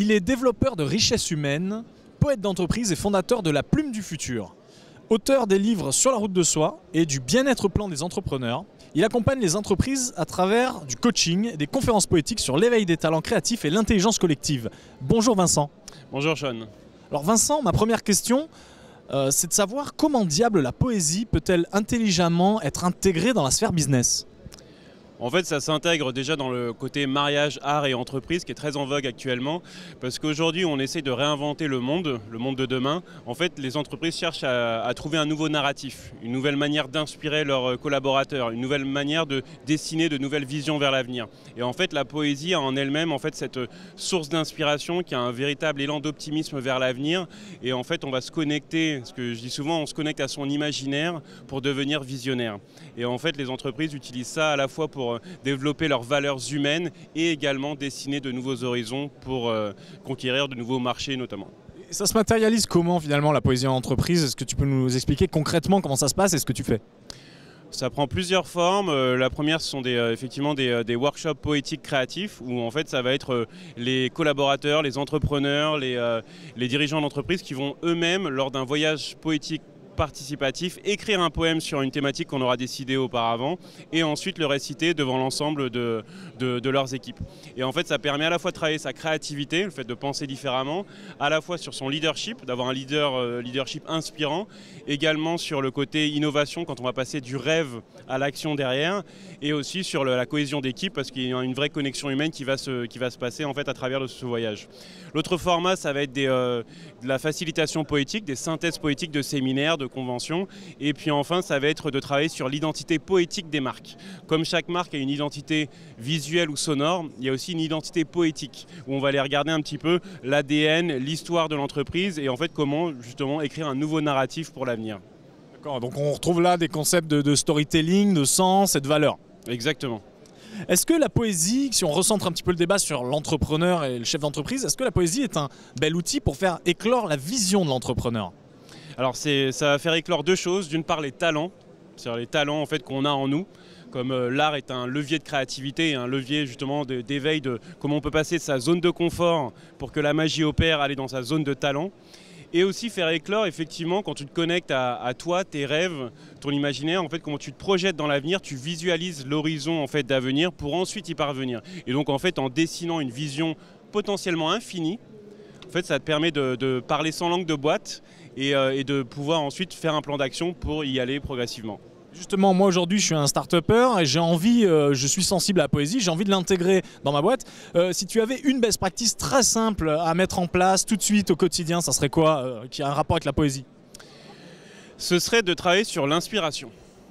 Il est développeur de richesse humaine, poète d'entreprise et fondateur de La Plume du Futur. Auteur des livres Sur la route de soi et du bien-être plan des entrepreneurs, il accompagne les entreprises à travers du coaching et des conférences poétiques sur l'éveil des talents créatifs et l'intelligence collective. Bonjour Vincent. Bonjour Sean. Alors Vincent, ma première question, c'est de savoir comment diable la poésie peut-elle intelligemment être intégrée dans la sphère business ? En fait, ça s'intègre déjà dans le côté mariage, art et entreprise qui est très en vogue actuellement parce qu'aujourd'hui, on essaie de réinventer le monde de demain. En fait, les entreprises cherchent à trouver un nouveau narratif, une nouvelle manière d'inspirer leurs collaborateurs, une nouvelle manière de dessiner de nouvelles visions vers l'avenir. Et en fait, la poésie a en elle-même cette source d'inspiration qui a un véritable élan d'optimisme vers l'avenir. Et en fait, on va se connecter, ce que je dis souvent, on se connecte à son imaginaire pour devenir visionnaire. Et en fait, les entreprises utilisent ça à la fois pour développer leurs valeurs humaines et également dessiner de nouveaux horizons pour conquérir de nouveaux marchés notamment. Ça se matérialise comment finalement la poésie en entreprise? Est-ce que tu peux nous expliquer concrètement comment ça se passe et ce que tu fais? Ça prend plusieurs formes. La première, ce sont effectivement des workshops poétiques créatifs où en fait ça va être les collaborateurs, les entrepreneurs, les dirigeants d'entreprise qui vont eux-mêmes, lors d'un voyage poétique participatif, écrire un poème sur une thématique qu'on aura décidé auparavant et ensuite le réciter devant l'ensemble de leurs équipes. Et en fait, ça permet à la fois de travailler sa créativité, le fait de penser différemment, à la fois sur son leadership, d'avoir un leadership inspirant, également sur le côté innovation quand on va passer du rêve à l'action derrière, et aussi sur la cohésion d'équipe parce qu'il y a une vraie connexion humaine qui va se passer en fait à travers ce voyage. L'autre format, ça va être de la facilitation poétique, des synthèses poétiques de séminaires, de conventions, et puis enfin ça va être de travailler sur l'identité poétique des marques. Comme chaque marque a une identité visuelle ou sonore, il y a aussi une identité poétique où on va aller regarder un petit peu l'ADN, l'histoire de l'entreprise et en fait comment justement écrire un nouveau narratif pour l'avenir. D'accord, donc on retrouve là des concepts de storytelling, de sens et de valeur. Exactement. Est-ce que la poésie, si on recentre un petit peu le débat sur l'entrepreneur et le chef d'entreprise, est-ce que la poésie est un bel outil pour faire éclore la vision de l'entrepreneur ? Alors ça va faire éclore deux choses. D'une part les talents, c'est-à-dire les talents en fait, qu'on a en nous. Comme l'art est un levier de créativité, un levier justement d'éveil de comment on peut passer de sa zone de confort pour que la magie opère, aller dans sa zone de talent. Et aussi faire éclore effectivement quand tu te connectes à toi, tes rêves, ton imaginaire, en fait comment tu te projettes dans l'avenir, tu visualises l'horizon en fait d'avenir pour ensuite y parvenir. Et donc en fait en dessinant une vision potentiellement infinie, en fait ça te permet de parler sans langue de boîte et de pouvoir ensuite faire un plan d'action pour y aller progressivement. Justement, moi aujourd'hui je suis un start-upper et j'ai envie, je suis sensible à la poésie, j'ai envie de l'intégrer dans ma boîte. Si tu avais une best practice très simple à mettre en place tout de suite au quotidien, ça serait quoi qui a un rapport avec la poésie? Ce serait de travailler sur l'inspiration.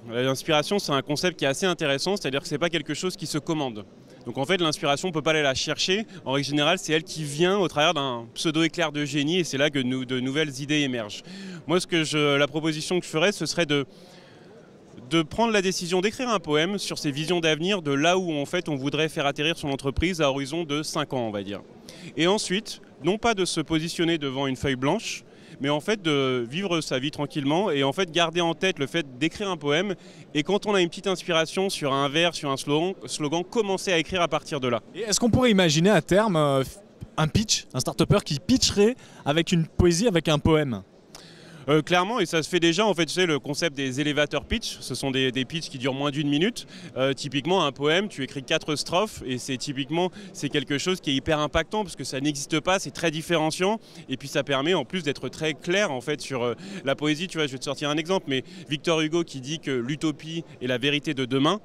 L'inspiration, c'est un concept qui est assez intéressant, c'est-à-dire que ce n'est pas quelque chose qui se commande. Donc en fait, l'inspiration, on ne peut pas aller la chercher. En règle générale, c'est elle qui vient au travers d'un pseudo-éclair de génie et c'est là que de nouvelles idées émergent. Moi, la proposition que je ferais, ce serait de prendre la décision d'écrire un poème sur ses visions d'avenir de là où en fait on voudrait faire atterrir son entreprise à horizon de 5 ans, on va dire. Et ensuite, non pas de se positionner devant une feuille blanche, mais en fait de vivre sa vie tranquillement et en fait garder en tête le fait d'écrire un poème et quand on a une petite inspiration sur un vers, sur un slogan, commencer à écrire à partir de là. Et est-ce qu'on pourrait imaginer à terme un pitch, un start-upper qui pitcherait avec une poésie, avec un poème ? Clairement, et ça se fait déjà, en fait, tu sais, le concept des elevator pitch, ce sont des pitchs qui durent moins d'1 minute. Typiquement, un poème, tu écris 4 strophes et c'est quelque chose qui est hyper impactant parce que ça n'existe pas, c'est très différenciant et puis ça permet en plus d'être très clair en fait sur la poésie. Tu vois, je vais te sortir un exemple, mais Victor Hugo qui dit que l'utopie est la vérité de demain,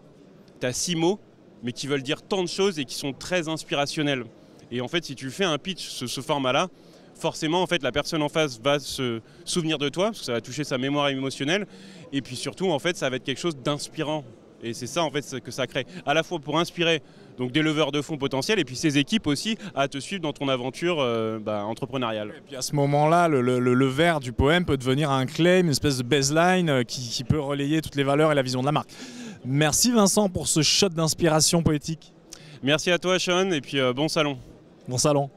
tu as 6 mots, mais qui veulent dire tant de choses et qui sont très inspirationnels. Et en fait, si tu fais un pitch, ce format-là, forcément, en fait, la personne en face va se souvenir de toi, parce que ça va toucher sa mémoire émotionnelle, et puis surtout, en fait, ça va être quelque chose d'inspirant. Et c'est ça, en fait, que ça crée, à la fois pour inspirer donc, des leveurs de fonds potentiels, et puis ces équipes aussi à te suivre dans ton aventure entrepreneuriale. Et puis à ce moment-là, le vers du poème peut devenir un claim, une espèce de baseline qui peut relayer toutes les valeurs et la vision de la marque. Merci Vincent pour ce shot d'inspiration poétique. Merci à toi, Sean, et puis bon salon. Bon salon.